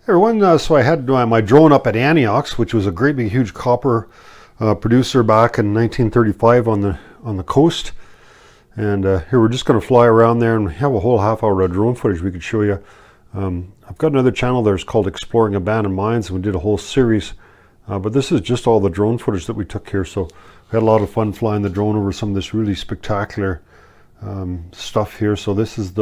Hey everyone, so I had my drone up at Anyox, which was a great big huge copper producer back in 1935 on the coast. And here we're just going to fly around there and have a whole half hour of drone footage we could show you. I've got another channel there, it's called Exploring Abandoned Mines, and we did a whole series. But this is just all the drone footage that we took here, so we had a lot of fun flying the drone over some of this really spectacular stuff here. So this is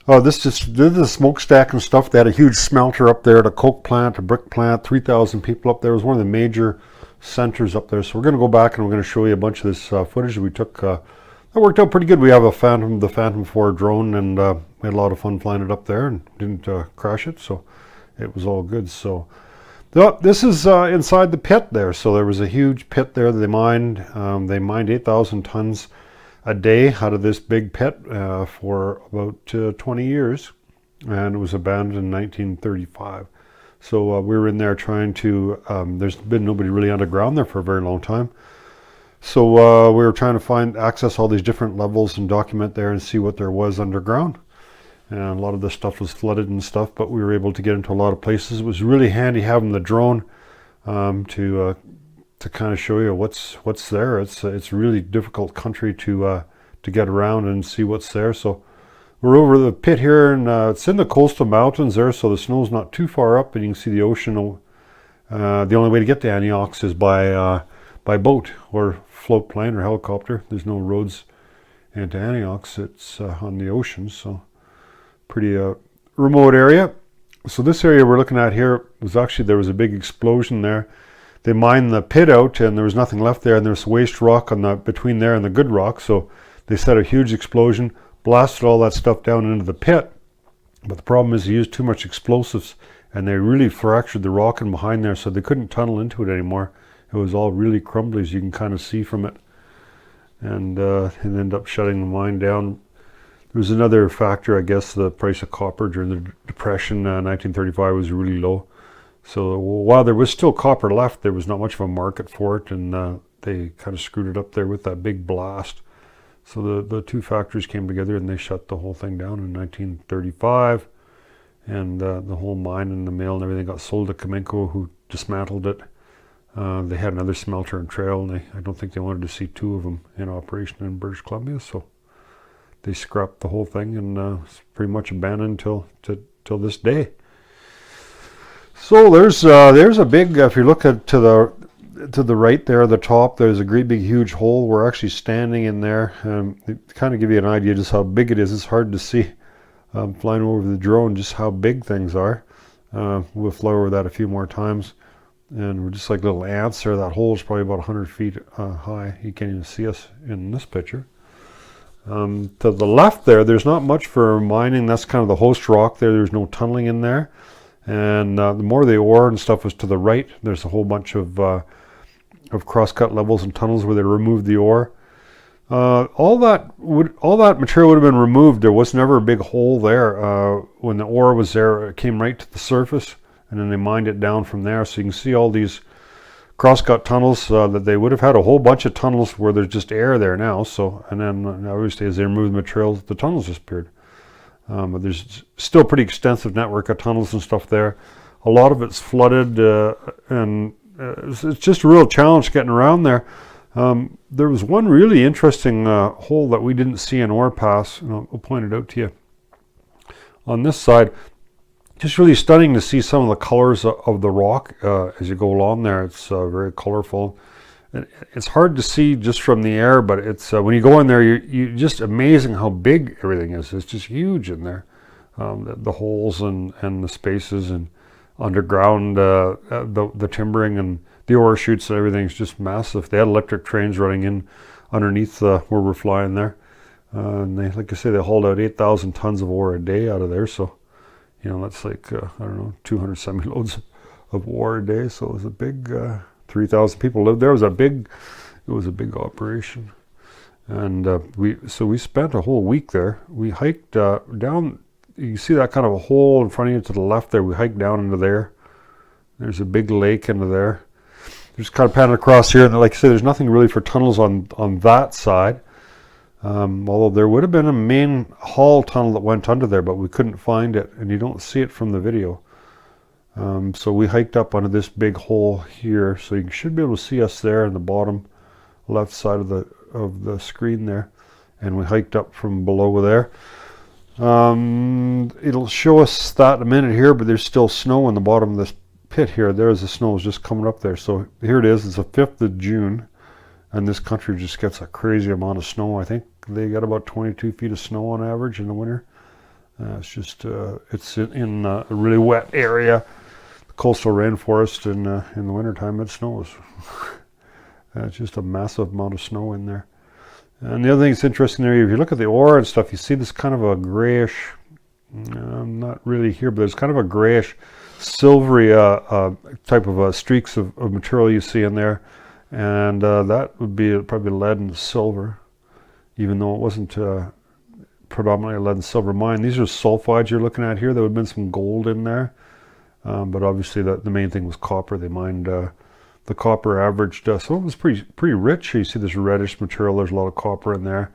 this is the smokestack and stuff. They had a huge smelter up there, the coke plant, a brick plant, 3,000 people up there. It was one of the major centers up there. So we're going to go back and we're going to show you a bunch of this footage that we took. That worked out pretty good. We have the Phantom 4 drone, and we had a lot of fun flying it up there and didn't crash it, so it was all good. So this is inside the pit there. So there was a huge pit there that they mined. They mined 8,000 tons a day out of this big pit for about 20 years, and it was abandoned in 1935. So we were in there trying to, there's been nobody really underground there for a very long time. So we were trying to access all these different levels and document there and see what there was underground. And a lot of this stuff was flooded and stuff, but we were able to get into a lot of places. It was really handy having the drone to kind of show you what's there. It's a really difficult country to get around and see what's there. So we're over the pit here, and it's in the coastal mountains there, so the snow's not too far up, and you can see the ocean. The only way to get to Anyox is by boat or float plane or helicopter. There's no roads into Anyox. It's on the ocean, so pretty remote area. So this area we're looking at here was actually, there was a big explosion there. They mined the pit out and there was nothing left there, and there's waste rock between there and the good rock. So they set a huge explosion, blasted all that stuff down into the pit. But the problem is they used too much explosives, and they really fractured the rock in behind there, so they couldn't tunnel into it anymore. It was all really crumbly, as you can kind of see from it. And it ended up shutting the mine down. There was another factor, I guess, the price of copper during the Depression, 1935 was really low. So while there was still copper left, there was not much of a market for it, and they kind of screwed it up there with that big blast. So the two factories came together and they shut the whole thing down in 1935, and the whole mine and the mill and everything got sold to Kamenko, who dismantled it. They had another smelter and trail, and I don't think they wanted to see two of them in operation in British Columbia, so they scrapped the whole thing, and it's pretty much abandoned till this day. So there's a big, if you look to the right there at the top, there's a great big huge hole. We're actually standing in there, to kind of give you an idea just how big it is. It's hard to see flying over the drone just how big things are. We'll fly over that a few more times, and we're just like little ants there. That hole is probably about 100 feet high. You can't even see us in this picture. To the left there's not much for mining. That's kind of the host rock there. There's no tunneling in there. And the more the ore and stuff was to the right. There's a whole bunch of cross-cut levels and tunnels where they removed the ore. All that material would have been removed. There was never a big hole there. When the ore was there, it came right to the surface, and then they mined it down from there. So you can see all these cross-cut tunnels that they would have had a whole bunch of tunnels where there's just air there now. So, and then obviously as they removed the material, the tunnels disappeared. But there's still a pretty extensive network of tunnels and stuff there. A lot of it's flooded, and it's just a real challenge getting around there. There was one really interesting hole that we didn't see in ore pass, and I'll point it out to you. On this side, just really stunning to see some of the colors of the rock as you go along there. It's very colorful. It's hard to see just from the air, but it's when you go in there, you're just amazing how big everything is. It's just huge in there. The holes and the spaces and underground, the timbering and the ore chutes and everything's just massive. They had electric trains running in underneath where we're flying there. And they, like I say, they hauled out 8,000 tons of ore a day out of there. So, you know, that's like, I don't know, 200 semi-loads of ore a day. So it was a big... 3,000 people lived there. It was a big operation, and we spent a whole week there. We hiked down. You see that kind of a hole in front of you to the left there. We hiked down into there. There's a big lake into there. Just kind of panning across here, and like I said, there's nothing really for tunnels on that side. Although there would have been a main haul tunnel that went under there, but we couldn't find it, and you don't see it from the video. So we hiked up onto this big hole here, so you should be able to see us there in the bottom left side of the screen there, and we hiked up from below there. It'll show us that in a minute here, but there's still snow in the bottom of this pit here. There's the snow is just coming up there. So here it is. It's the 5th of June, and this country just gets a crazy amount of snow. I think they got about 22 feet of snow on average in the winter. It's just it's in a really wet area, the coastal rainforest, and in the wintertime it snows. It's just a massive amount of snow in there. And the other thing that's interesting there, if you look at the ore and stuff, you see this kind of a grayish, not really here, but there's kind of a grayish, silvery type of streaks of material you see in there. And that would be probably lead and silver, even though it wasn't predominantly a lead and silver mine. These are sulfides you're looking at here. There would have been some gold in there, but obviously the main thing was copper. They mined the copper averaged, so it was pretty rich. You see this reddish material. There's a lot of copper in there.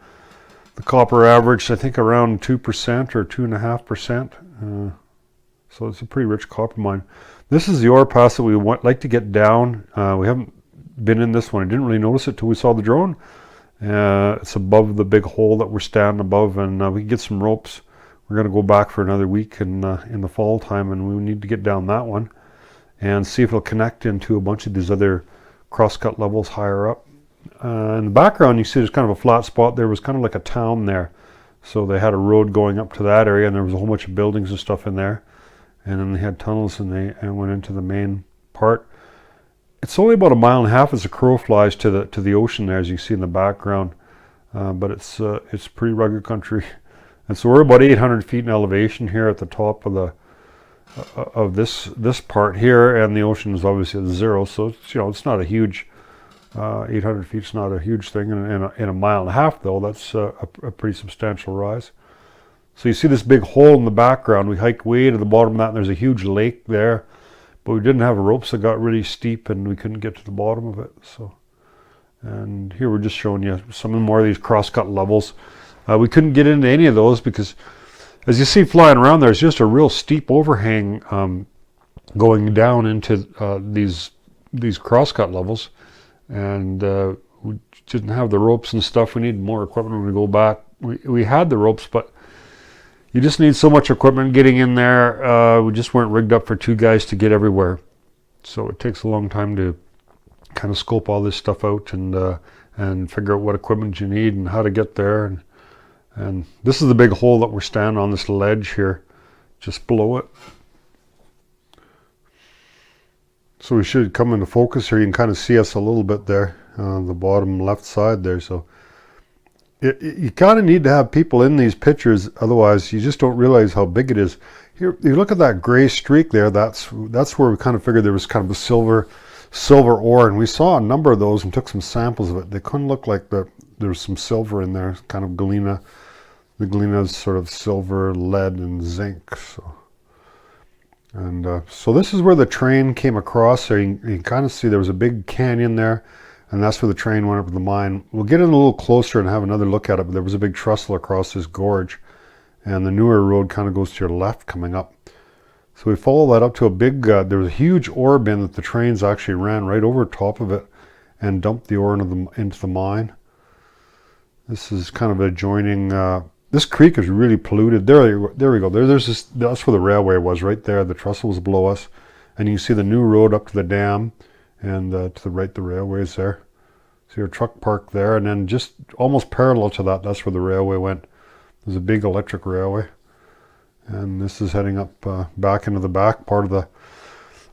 The copper averaged, I think, around 2% or 2.5%. So it's a pretty rich copper mine. This is the ore pass that we like to get down. We haven't been in this one. I didn't really notice it till we saw the drone. It's above the big hole that we're standing above, and we can get some ropes. We're going to go back for another week in the fall time, and we need to get down that one and see if it'll connect into a bunch of these other crosscut levels higher up. In the background, you see there's kind of a flat spot. There was kind of like a town there. So they had a road going up to that area, and there was a whole bunch of buildings and stuff in there. And then they had tunnels, and they went into the main part. It's only about 1.5 miles as the crow flies to the ocean there, as you see in the background. But it's pretty rugged country. And so we're about 800 feet in elevation here at the top of this part here, and the ocean is obviously at 0, so it's not a huge 800 feet's not a huge thing. In a 1.5 miles though, that's a pretty substantial rise. So you see this big hole in the background. We hiked way to the bottom of that, and there's a huge lake there, but we didn't have ropes. That got really steep, and we couldn't get to the bottom of it. So, and here we're just showing you some more of these crosscut levels. We couldn't get into any of those because, as you see flying around, there's just a real steep overhang going down into these crosscut levels, and we didn't have the ropes and stuff. We needed more equipment when we go back. We had the ropes, but you just need so much equipment getting in there. We just weren't rigged up for 2 guys to get everywhere, so it takes a long time to kind of scope all this stuff out and figure out what equipment you need and how to get there. And this is the big hole that we're standing on, this ledge here, just below it. So we should come into focus here. You can kind of see us a little bit there on the bottom left side there. So you kind of need to have people in these pictures, otherwise you just don't realize how big it is. Here, you look at that gray streak there. That's where we kind of figured there was kind of a silver ore, and we saw a number of those and took some samples of it. They couldn't look like there was some silver in there, kind of galena. The galena is sort of silver, lead, and zinc. So this is where the train came across. So you can kind of see there was a big canyon there, and that's where the train went up to the mine. We'll get in a little closer and have another look at it, but there was a big trestle across this gorge, and the newer road kind of goes to your left coming up. So we follow that up to a big, there was a huge ore bin that the trains actually ran right over top of it and dumped the ore into the mine. This is kind of adjoining, this creek is really polluted. There we go. There's this, that's where the railway was, right there. The trestle was below us. And you can see the new road up to the dam, and to the right, the railway is there. See your truck parked there, and then just almost parallel to that, that's where the railway went. There's a big electric railway. And this is heading up back into the back part of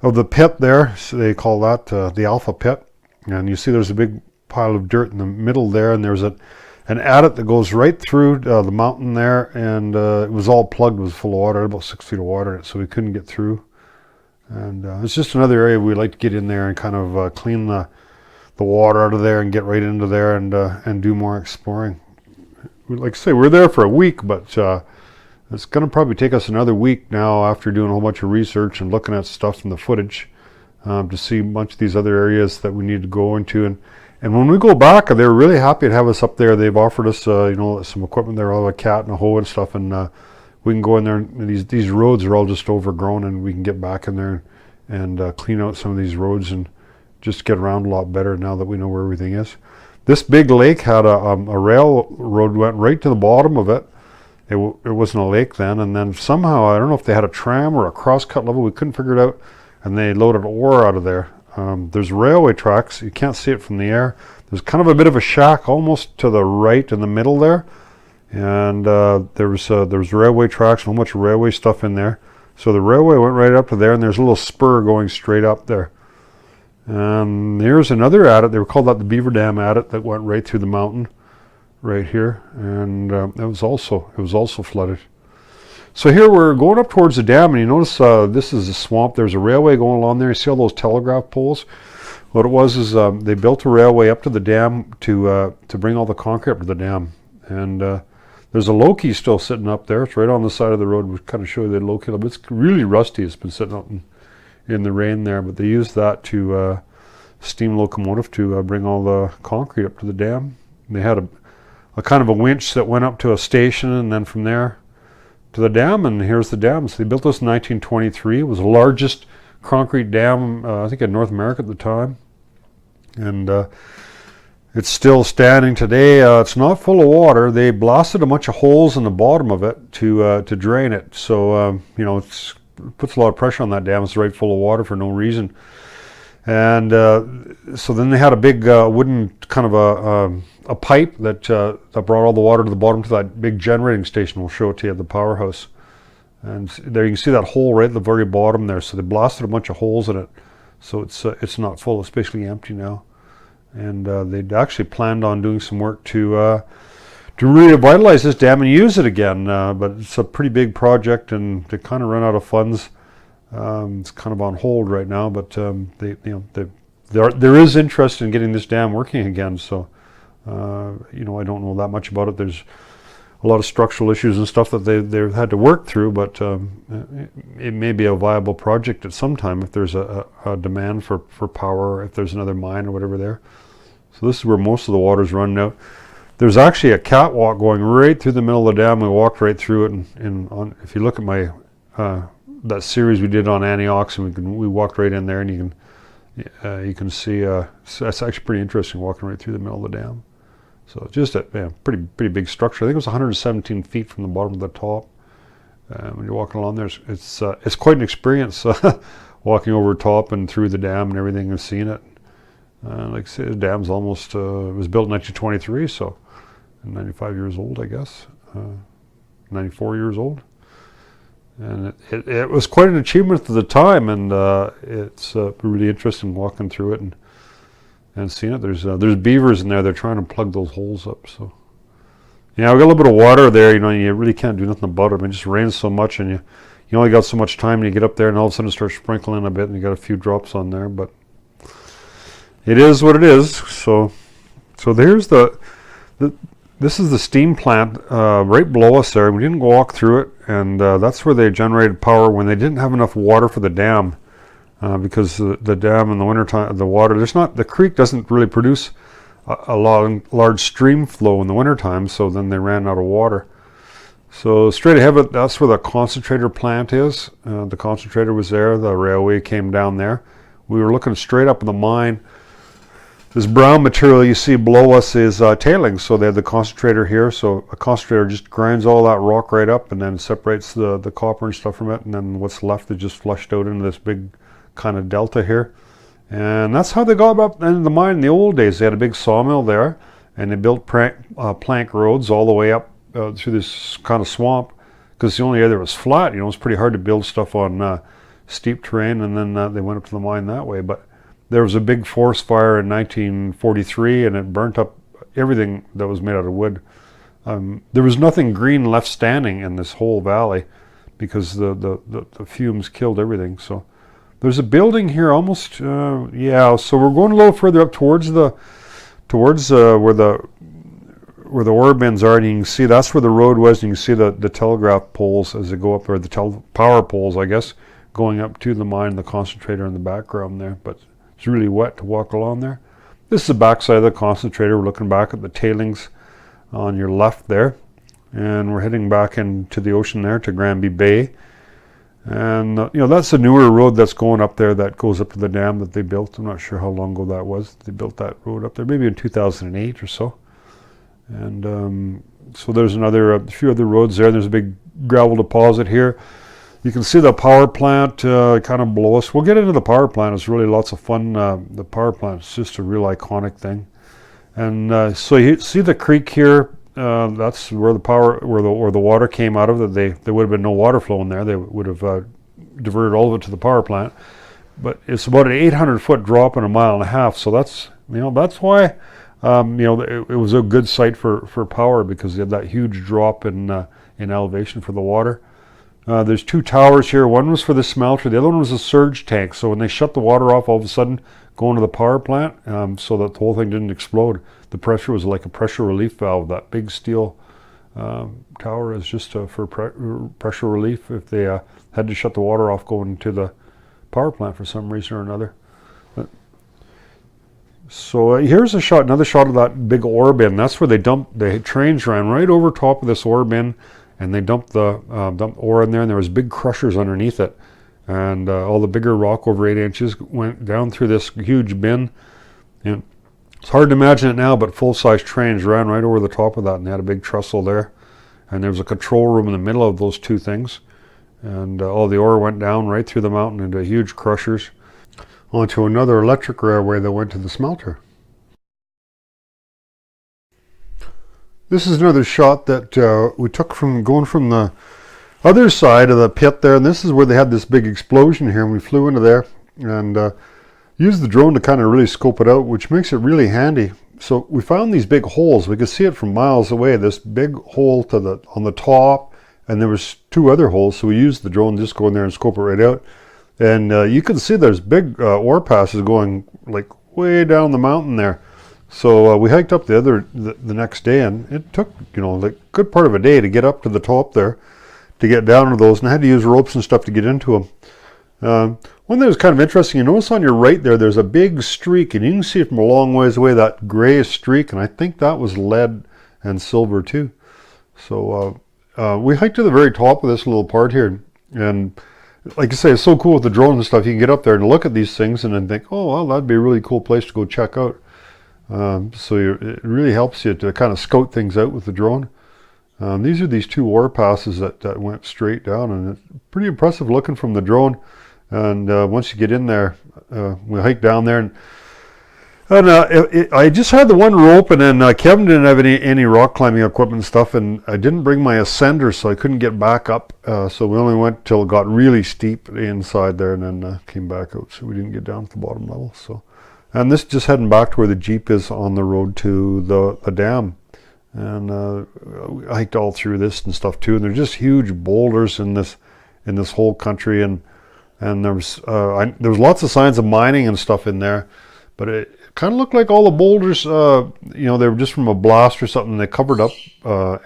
the pit there. So they call that the Alpha Pit. And you see there's a big pile of dirt in the middle there, and there's an adit that goes right through the mountain there, and it was all plugged with full of water, about 6 feet of water in it, so we couldn't get through. And it's just another area we like to get in there and kind of clean the water out of there and get right into there and do more exploring. Like I say, we're there for a week, but it's going to probably take us another week now after doing a whole bunch of research and looking at stuff from the footage to see a bunch of these other areas that we need to go into. And when we go back, they're really happy to have us up there. They've offered us, some equipment there, all a cat and a hoe and stuff, and we can go in there. And these roads are all just overgrown, and we can get back in there and clean out some of these roads and just get around a lot better now that we know where everything is. This big lake had a railroad went right to the bottom of it. It wasn't a lake then, and then somehow, I don't know if they had a tram or a cross-cut level, we couldn't figure it out, and they loaded ore out of there. There's railway tracks. You can't see it from the air. There's kind of a bit of a shack almost to the right in the middle there, and there was railway tracks and a whole bunch of railway stuff in there. So the railway went right up to there, and there's a little spur going straight up there. Here's another adit. They called that the Beaver Dam adit that went right through the mountain, right here, and it was also flooded. So here we're going up towards the dam, and you notice this is a swamp. There's a railway going along there. You see all those telegraph poles? What it was is they built a railway up to the dam to bring all the concrete up to the dam. And there's a low-key still sitting up there. It's right on the side of the road. We kind of show you the low-key. It's really rusty. It's been sitting up in the rain there, but they used that to steam locomotive to bring all the concrete up to the dam. And they had a kind of a winch that went up to a station, and then from there to the dam, and here's the dam. So they built this in 1923. It was the largest concrete dam, I think, in North America at the time. And it's still standing today. It's not full of water. They blasted a bunch of holes in the bottom of it to drain it. So, you know, it puts a lot of pressure on that dam. It's right full of water for no reason. And so then they had a big wooden kind of a pipe that brought all the water to the bottom to that big generating station. We'll show it to you at the Powerhouse. And there you can see that hole right at the very bottom there. So they blasted a bunch of holes in it. So it's not full. It's basically empty now. And they'd actually planned on doing some work to revitalize this dam and use it again. But it's a pretty big project, and they kind of run out of funds. It's kind of on hold right now, but there is interest in getting this dam working again. So, you know, I don't know that much about it. There's a lot of structural issues and stuff that they've had to work through, but it may be a viable project at some time if there's a demand for power, or if there's another mine or whatever there. So this is where most of the water's running out. There's actually a catwalk going right through the middle of the dam. We walked right through it, and if you look at my that series we did on Anyox, and we walked right in there, and you can see that's actually pretty interesting, walking right through the middle of the dam. So just a pretty big structure. I think it was 117 feet from the bottom to the top. When you're walking along there, it's quite an experience walking over top and through the dam and everything and seeing it. Like I say, the dam's almost it was built in 1923, so 95 years old, I guess, 94 years old. And it was quite an achievement at the time, and it's really interesting walking through it and seeing it. There's beavers in there. They're trying to plug those holes up. So yeah, we got a little bit of water there. You know, you really can't do nothing about it. I mean, it just rains so much, and you only got so much time. And you get up there, and all of a sudden it starts sprinkling a bit, and you got a few drops on there. But it is what it is. So there's this is the steam plant right below us there. We didn't walk through it, and that's where they generated power when they didn't have enough water for the dam, because the dam in the wintertime, the creek doesn't really produce a large stream flow in the wintertime, so then they ran out of water. So straight ahead of it, that's where the concentrator plant is. The concentrator was there. The railway came down there. We were looking straight up in the mine. This brown material you see below us is tailings. So they have the concentrator here. So a concentrator just grinds all that rock right up and then separates the copper and stuff from it. And then what's left is just flushed out into this big kind of delta here. And that's how they got up into the mine in the old days. They had a big sawmill there, and they built plank roads all the way up through this kind of swamp, because the only area was flat. You know, it was pretty hard to build stuff on steep terrain, and then they went up to the mine that way. But there was a big forest fire in 1943, and it burnt up everything that was made out of wood. There was nothing green left standing in this whole valley, because the fumes killed everything. So there's a building here almost, yeah, so we're going a little further up towards where the ore bins are, and you can see that's where the road was, and you can see the telegraph poles as they go up, or the power poles, I guess, going up to the mine, the concentrator in the background there. But it's really wet to walk along there. This is the backside of the concentrator. We're looking back at the tailings on your left there, and we're heading back into the ocean there to Granby Bay. And you know, that's a newer road that's going up there that goes up to the dam that they built. I'm not sure how long ago that was. They built that road up there, maybe in 2008 or so. And so there's a few other roads there. There's a big gravel deposit here. You can see the power plant kind of below us. We'll get into the power plant. It's really lots of fun. The power plant is just a real iconic thing. And so you see the creek here. That's where the water came out of. There would have been no water flow in there. They would have diverted all of it to the power plant. But it's about an 800-foot drop in a mile and a half. So that's why it was a good site for power, because you had that huge drop in elevation for the water. There's two towers here. One was for the smelter. The other one was a surge tank. So when they shut the water off, all of a sudden going to the power plant, so that the whole thing didn't explode. The pressure was like a pressure relief valve. That big steel tower is just for pressure relief if they had to shut the water off going to the power plant for some reason or another. So here's another shot of that big ore bin. That's where the trains ran right over top of this ore bin, and they dumped the ore in there, and there was big crushers underneath it. And all the bigger rock over 8 inches went down through this huge bin. And it's hard to imagine it now, but full-size trains ran right over the top of that, and they had a big trestle there. And there was a control room in the middle of those two things. And all the ore went down right through the mountain into huge crushers onto another electric railway that went to the smelter. This is another shot that we took from going from the other side of the pit there, and this is where they had this big explosion here, and we flew into there and used the drone to kind of really scope it out, which makes it really handy. So we found these big holes. We could see it from miles away, this big hole on the top, and there was two other holes, so we used the drone to just go in there and scope it right out. And you can see there's big ore passes going like way down the mountain there. So we hiked up the next day, and it took like a good part of a day to get up to the top there, to get down to those, and I had to use ropes and stuff to get into them. One thing that was kind of interesting, you notice on your right there's a big streak, and you can see it from a long ways away, that gray streak, and I think that was lead and silver too. So we hiked to the very top of this little part here, and like I say, it's so cool with the drone and stuff. You can get up there and look at these things and then think, oh, well, that'd be a really cool place to go check out. It really helps you to kind of scout things out with the drone. These are these two ore passes that went straight down, and it's pretty impressive looking from the drone. And once you get in there, we hiked down there, and I just had the one rope, and then Kevin didn't have any rock climbing equipment and stuff, and I didn't bring my ascender, so I couldn't get back up. So we only went till it got really steep inside there, and then came back out, so we didn't get down to the bottom level. So, and this just heading back to where the Jeep is on the road to the dam. And I hiked all through this and stuff too, and there's just huge boulders in this whole country, and there was lots of signs of mining and stuff in there, but it kind of looked like all the boulders, they were just from a blast or something. They covered up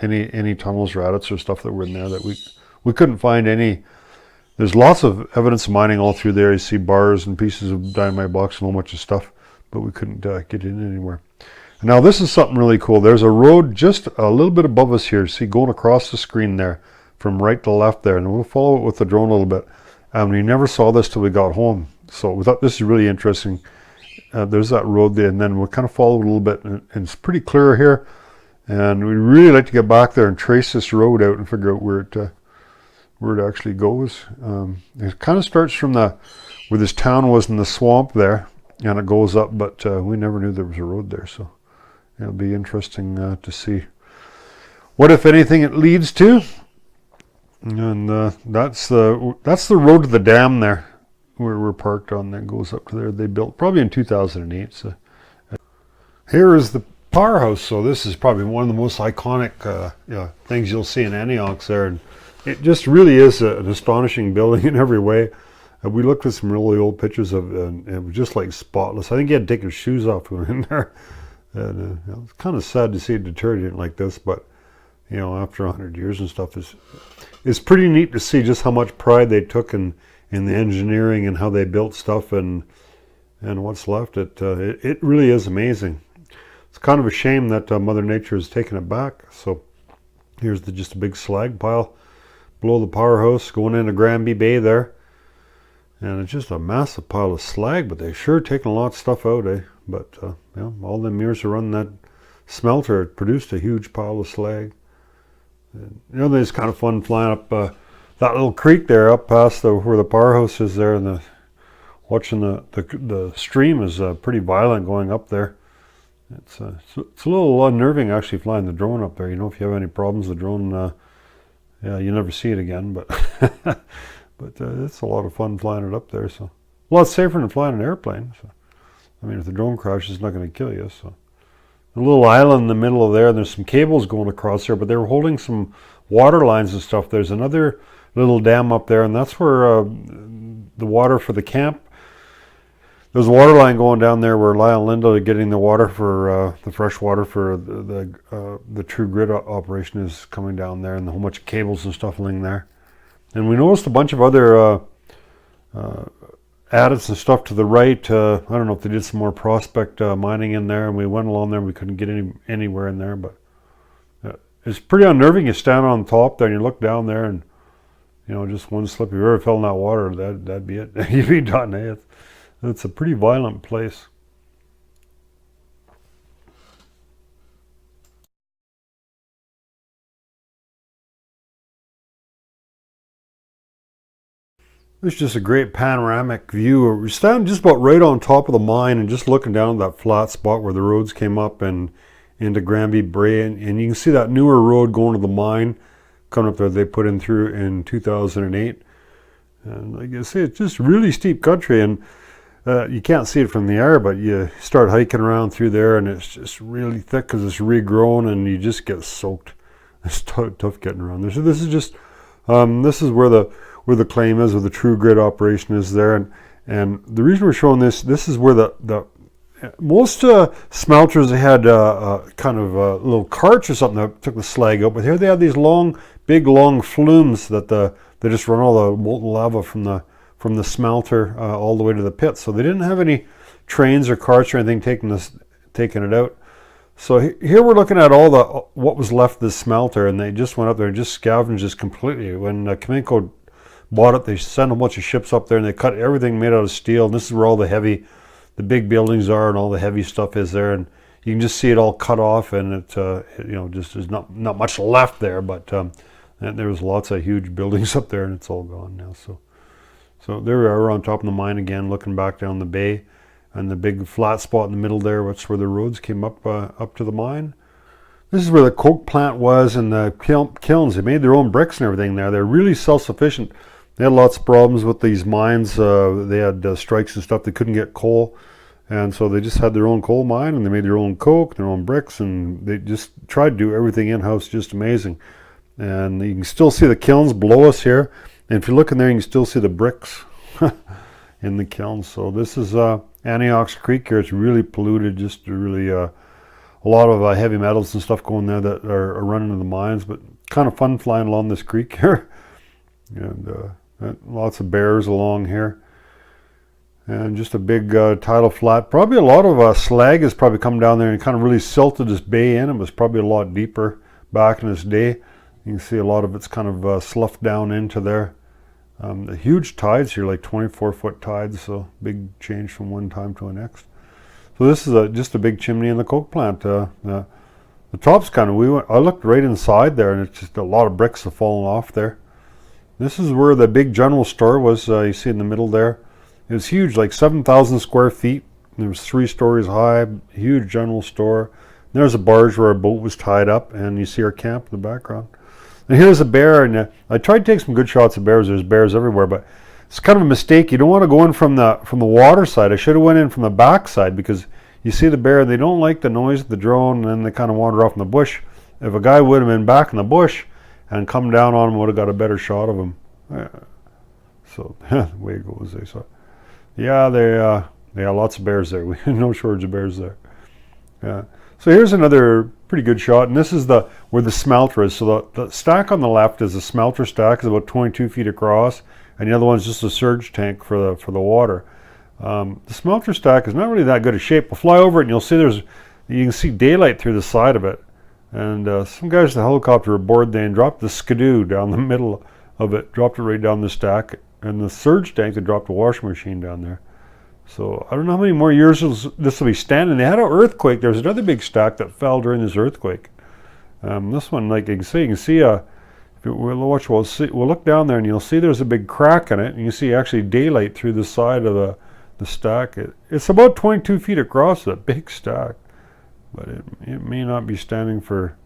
any tunnels or adits or stuff that were in there that we couldn't find any. There's lots of evidence of mining all through there. You see bars and pieces of dynamite blocks and a whole bunch of stuff, but we couldn't get in anywhere. Now this is something really cool. There's a road just a little bit above us here. See, going across the screen there from right to left there, and we'll follow it with the drone a little bit. We never saw this till we got home, so we thought this is really interesting. There's that road there, and then we'll kind of follow it a little bit, and it's pretty clear here. And we'd really like to get back there and trace this road out and figure out where it actually goes. It kind of starts from where this town was in the swamp there, and it goes up, but we never knew there was a road there, so it'll be interesting to see what, if anything, it leads to. And that's the road to the dam there, where we're parked on. That goes up to there. They built probably in 2008. So here is the Powerhouse. So this is probably one of the most iconic things you'll see in Anyox there, and it just really is an astonishing building in every way. We looked at some really old pictures of it, and it was just like spotless. I think he had to take his shoes off when in there. And it's kind of sad to see it deteriorate like this, but after 100 years and stuff, it's pretty neat to see just how much pride they took in the engineering and how they built stuff and what's left. It really is amazing. It's kind of a shame that Mother Nature has taken it back. So here's just a big slag pile. below the Powerhouse, going into Granby Bay there. And it's just a massive pile of slag, but they sure taking a lot of stuff out, eh? But yeah, all them years of running that smelter, it produced a huge pile of slag. And, you know, it's kind of fun flying up that little creek there, up past where the Powerhouse is there, and watching the stream is pretty violent going up there. It's a little unnerving actually flying the drone up there. You know, if you have any problems, the drone, yeah, you never see it again, but. But it's a lot of fun flying it up there, so a lot safer than flying an airplane. So, I mean, if the drone crashes, it's not going to kill you. So, a little island in the middle of there, and there's some cables going across there, but they were holding some water lines and stuff. There's another little dam up there, and that's where the water for the camp. There's a water line going down there where Lyle and Linda are getting the water for the fresh water for the True Grid operation is coming down there, and a whole bunch of cables and stuff laying there. And we noticed a bunch of other adits and stuff to the right. I don't know if they did some more prospect mining in there, and we went along there and we couldn't get anywhere in there. But it's pretty unnerving. You stand on top there and you look down there, and you know, just one slip, if you ever fell in that water, that'd be it. You'd be done. Eh? It's a pretty violent place. It's just a great panoramic view. We're standing just about right on top of the mine and just looking down that flat spot where the roads came up and into Granby Bay. And you can see that newer road going to the mine coming up there they put in through in 2008. And like I say, it's just really steep country. And you can't see it from the air, but you start hiking around through there and it's just really thick because it's regrown and you just get soaked. It's tough getting around there. So this is just, this is where the claim is, or the True Grid operation is there, and the reason we're showing this is where the most smelters, they had kind of a little carts or something that took the slag out, but here they have these big long flumes that they just run all the molten lava from the smelter all the way to the pit. So they didn't have any trains or carts or anything taking it out. So here we're looking at all what was left of the smelter, and they just went up there and just scavenged this completely. When Caminco bought it, they sent a bunch of ships up there and they cut everything made out of steel, and this is where all the big buildings are and all the heavy stuff is there, and you can just see it all cut off, and it you know, just there's not much left there, but there was lots of huge buildings up there and it's all gone now. So there we are on top of the mine again, looking back down the bay, and the big flat spot in the middle there, that's where the roads came up to the mine. This is where the coke plant was, and the kilns. They made their own bricks and everything there. They're really self-sufficient. They had lots of problems with these mines. They had strikes and stuff. They couldn't get coal. And so they just had their own coal mine, and they made their own coke, their own bricks, and they just tried to do everything in-house. Just amazing. And you can still see the kilns below us here. And if you look in there, you can still see the bricks in the kilns. So this is Anyox Creek here. It's really polluted, just really a lot of heavy metals and stuff going there that are running to the mines. But kind of fun flying along this creek here. And lots of bears along here, and just a big tidal flat. Probably a lot of slag has probably come down there and kind of really silted this bay in. It was probably a lot deeper back in this day. You can see a lot of it's kind of sloughed down into there. The huge tides here, like 24-foot tides, so big change from one time to the next. So this is just a big chimney in the coke plant. The top's kind of, I looked right inside there, and it's just a lot of bricks have fallen off there. This is where the big general store was, you see in the middle there. It was huge, like 7,000 square feet. There was 3 stories high, huge general store. There's a barge where our boat was tied up, and you see our camp in the background. And here's a bear, and I tried to take some good shots of bears. There's bears everywhere, but it's kind of a mistake. You don't want to go in from the water side. I should have went in from the back side, because you see the bear, they don't like the noise of the drone, and then they kind of wander off in the bush. If a guy would have been back in the bush and come down on him, would have got a better shot of him. So the way it goes, they saw. Yeah, they got lots of bears there. We had no shortage of bears there. Yeah. So here's another pretty good shot, and this is where the smelter is. So the stack on the left is a smelter stack. It's about 22 feet across, and the other one's just a surge tank for the water. The smelter stack is not really that good a shape. We'll fly over it, and you'll see you can see daylight through the side of it. And some guys with the helicopter aboard, they dropped the skidoo down the middle of it, dropped it right down the stack. And the surge tank, they dropped a washing machine down there. So I don't know how many more years this will be standing. They had an earthquake. There's another big stack that fell during this earthquake. This one, like you can see if we'll look down there and you'll see there's a big crack in it, and you see actually daylight through the side of the stack. It's about 22 feet across, that big stack, but it may not be standing for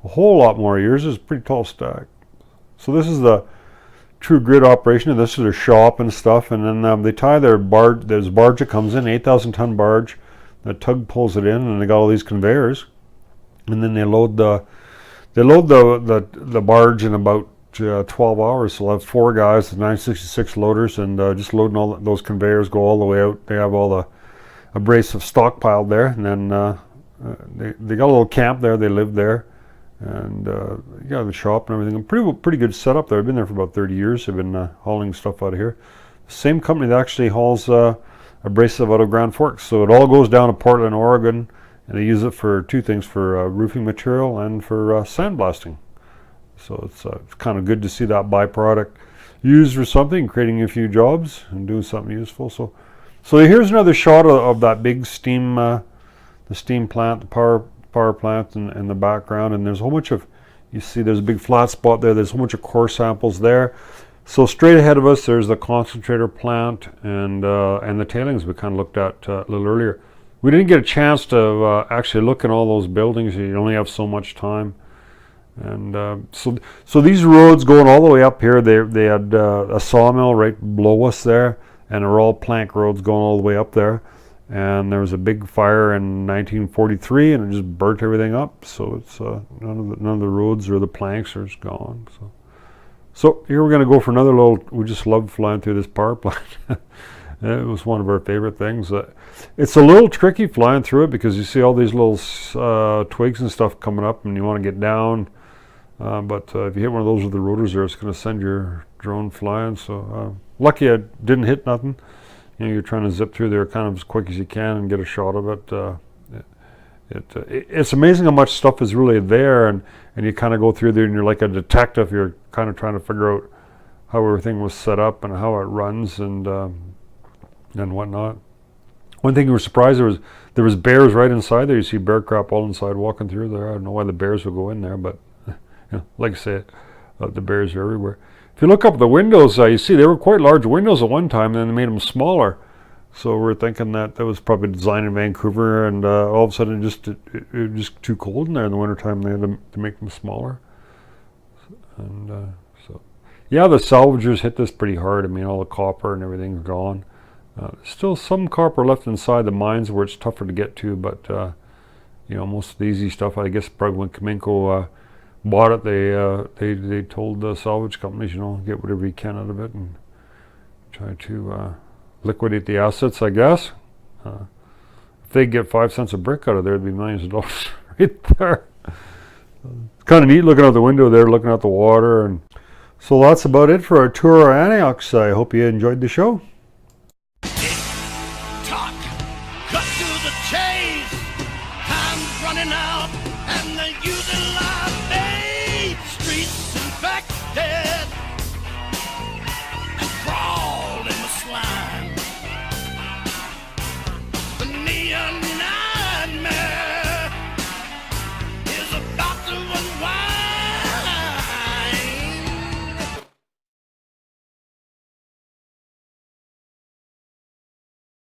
a whole lot more years. It's a pretty tall stack. So this is the true grid operation, and this is their shop and stuff. And then they tie their barge. There's a barge that comes in, 8,000-ton barge. The tug pulls it in, and they got all these conveyors, and then they load the barge in about 12 hours. So they'll have 4 guys with 966 loaders, and just loading all those conveyors, go all the way out. They have all the abrasive stockpiled there, and then they got a little camp there. They live there. And you got the shop and everything. Pretty good setup there. I've been there for about 30 years. I've been hauling stuff out of here. Same company that actually hauls abrasive out of Grand Forks. So it all goes down to Portland, Oregon, and they use it for 2 things: for roofing material and for sandblasting. So it's kind of good to see that byproduct used for something, creating a few jobs and doing something useful. So here's another shot of that big steam, the steam plant, the power plant in the background, and there's a whole bunch of, you see there's a big flat spot there, there's a whole bunch of core samples there. So straight ahead of us there's the concentrator plant and the tailings we kind of looked at a little earlier. We didn't get a chance to actually look at all those buildings. You only have so much time. And so these roads going all the way up here, they had a sawmill right below us there, and they're all plank roads going all the way up there. And there was a big fire in 1943, and it just burnt everything up. So it's none of the roads or the planks are just gone. So here we're going to go for another little. We just loved flying through this power plant. It was one of our favorite things. It's a little tricky flying through it because you see all these little twigs and stuff coming up, and you want to get down. But if you hit one of those with the rotors there, it's going to send your drone flying. So lucky I didn't hit nothing. You're trying to zip through there kind of as quick as you can and get a shot of it. It's amazing how much stuff is really there, and you kind of go through there and you're like a detective. You're kind of trying to figure out how everything was set up and how it runs and whatnot. One thing you were surprised, there was bears right inside there. You see bear crap all inside walking through there. I don't know why the bears would go in there, but like I said, the bears are everywhere. If you look up the windows, you see they were quite large windows at one time, and then they made them smaller. So we're thinking that was probably designed in Vancouver, and all of a sudden it was just too cold in there in the wintertime. They had to make them smaller. And so, yeah, the salvagers hit this pretty hard. I mean, all the copper and everything's gone. Still some copper left inside the mines where it's tougher to get to, but most of the easy stuff, I guess, probably when Kaminko bought it, they told the salvage companies, get whatever you can out of it and try to liquidate the assets, I guess. If they get 5 cents a brick out of there, it'd be millions of dollars right there. It's kind of neat looking out the window there, looking at the water. And so that's about it for our tour of Anyox. I hope you enjoyed the show. Tick-tock, cut to the chase, time's running out.